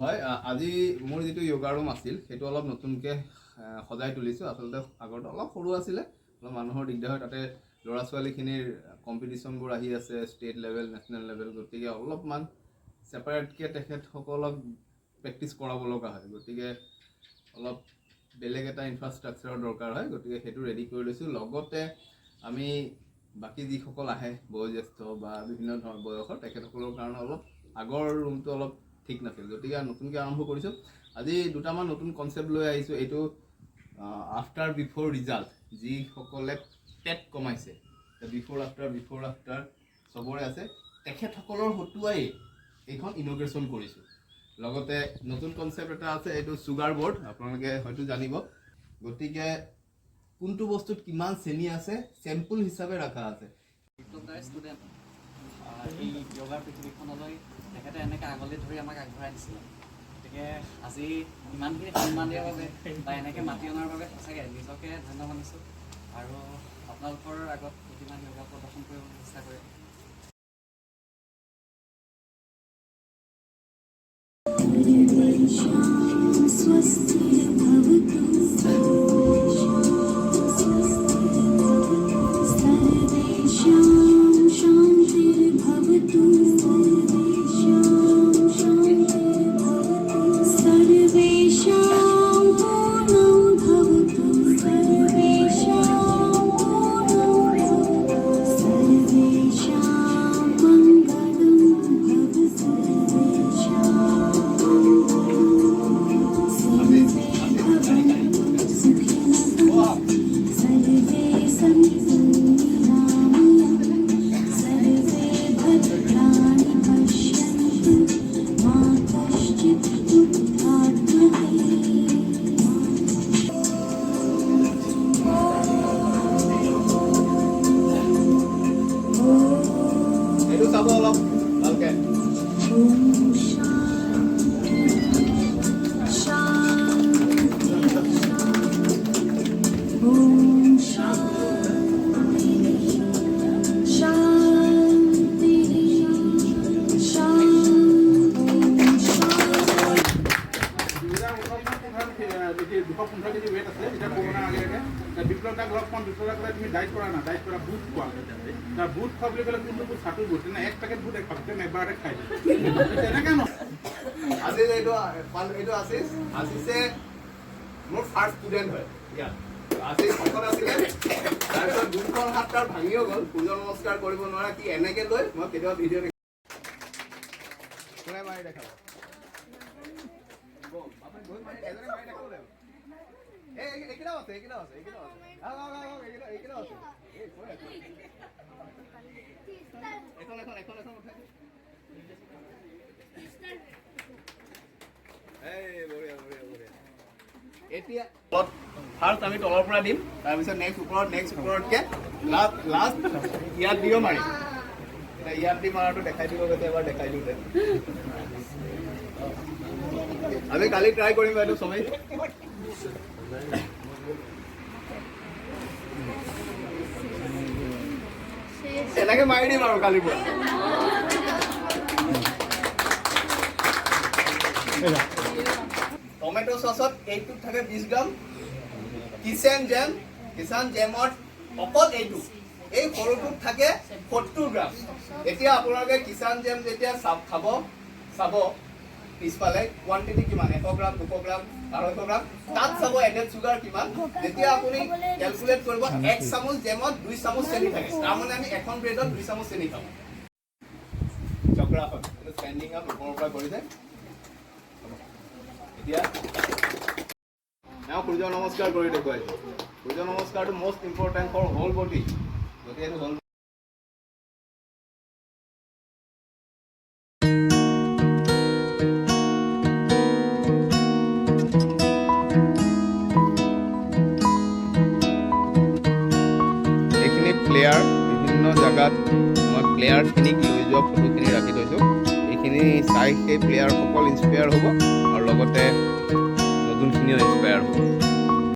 হয় আজি মোৰ যিটো য়োগা ৰুম আছিল সেইটো অলপ নতুনকৈ সজাই তুলিছোঁ। আচলতে আগতে অলপ সৰু আছিলে, অলপ মানুহৰ দিগদাৰ হয়। তাতে ল'ৰা ছোৱালীখিনিৰ কম্পিটিশ্যনবোৰ আহি আছে, ষ্টেট লেভেল, নেশ্যনেল লেভেল। গতিকে অলপমান ছেপাৰেটকৈ তেখেতসকলক প্ৰেক্টিছ কৰাব লগা হয়। গতিকে অলপ বেলেগ এটা ইনফ্ৰাষ্ট্ৰাকচাৰৰ দৰকাৰ হয়। গতিকে সেইটো ৰেডি কৰি লৈছোঁ। লগতে আমি বাকী যিসকল আহে বয়োজ্যেষ্ঠ বা বিভিন্ন ধৰণৰ বয়সৰ তেখেতসকলৰ কাৰণে অলপ আগৰ ৰুমটো অলপ ঠিক নাছিল, গতিকে নতুনকৈ আৰম্ভ কৰিছোঁ। আজি দুটামান নতুন কনচেপ্ট লৈ আহিছোঁ। এইটো আফটাৰ বিফ'ৰ ৰিজাল্ট, যিসকলে পেট কমাইছে, বিফ'ৰ আফটাৰ চবৰে আছে, তেখেতসকলৰ হতুৱাই এইখন ইনগ্ৰেশ্যন কৰিছোঁ। লগতে নতুন কনচেপ্ট এটা আছে, এইটো চুগাৰ বৰ্ড, আপোনালোকে হয়তো জানিব। গতিকে কোনটো বস্তুত কিমান চেনি আছে চেম্পল হিচাপে ৰখা আছে। ষ্টুডেণ্ট এই য়োগাৰ পৃথিৱীখনলৈ তেখেতে এনেকৈ আগলৈ ধৰি আমাক আগবঢ়াই দিছিলে। গতিকে আজি ইমানখিনি সন্মান দিয়াৰ বাবে বা এনেকৈ মাতি অনাৰ বাবে সঁচাকৈ নিজকে ধন্যবাদ দিছোঁ। আৰু আপোনালোকৰ আগত কেইদিনমান য়োগা প্ৰদৰ্শন কৰিবলৈ চেষ্টা কৰিম। এইটো চাব অলপ ভালকৈ। তুমি ডাইট কৰা না, ডাইট কৰা বুট খোৱা। তাৰ বুট খোৱা বুলি ক'লে কোনটো বুট চাটোৰ বুট তেনে এক পেকেট বুট এবাৰতে খাই তেনেকৈ নহয়। আজি এইটো আশিষ, আশিষে মোৰ ফাৰ্ষ্ট ষ্টুডেণ্ট হয় ইয়াত। আশিষ শকত আছিলে, তাৰপিছত দুখন হাত তাৰ ভাঙিও গ'ল, সূৰ্য নমস্কাৰ কৰিব নোৱাৰা। কি এনেকৈ লৈ মই কেতিয়াবা ভিডিঅ' দেখি কোনে মাৰি দেখাব। এইকেইটাও আছে। এখন উঠাই এতিয়া ফাৰ্ষ্ট আমি তলৰ পৰা দিম, তাৰপিছত নেক্সট ওপৰতকৈ লাষ্ট ইয়াত দিও মাৰিম। এতিয়া ইয়াত দি মাৰাটো দেখাই দিব, এবাৰ দেখাই দিওঁ। আমি কালি ট্ৰাই কৰিম বাইদেউ চবেই। এনেকে মাৰি দিম আৰু কালিৰ পৰা। টমেটো চচত এইটোত থাকে 20 গ্ৰাম, কিষান জেমত অকল এইটো, এই সৰুটোত থাকে 70 গ্ৰাম। এতিয়া আপোনালোকে কিষান জেম যেতিয়া চাব পিছফালে কোৱান্টিটি কিমান, 100 গ্ৰাম, 200 গ্ৰাম, 250 গ্ৰাম, তাত চাব এডেড চুগাৰ কিমান। যেতিয়া আপুনি কেলকুলেট কৰিব, 1 চামুচ জেমত 2 চামুচ চেনি থাকে। তাৰমানে আমি এখন ব্ৰেডত 2 চামুচ চেনি খাওঁ। চক্ৰাসন, এইটো ষ্টেণ্ডিং আপ ওপৰৰ পৰা কৰি যায়। এতিয়া সূৰ্য নমস্কাৰ কৰি দেখুৱাইছোঁ। সূৰ্য নমস্কাৰটো most important for whole body. গতিকে এইটো হ'ল প্লেয়াৰ। বিভিন্ন জেগাত মই প্লেয়াৰখিনিক লৈ যোৱা ফটোখিনি ৰাখি থৈছোঁ। এইখিনি চাই সেই প্লেয়াৰসকল ইনস্পায়াৰ হ'ব আৰু লগতে নতুনখিনিও ইনস্পায়াৰ হ'ব।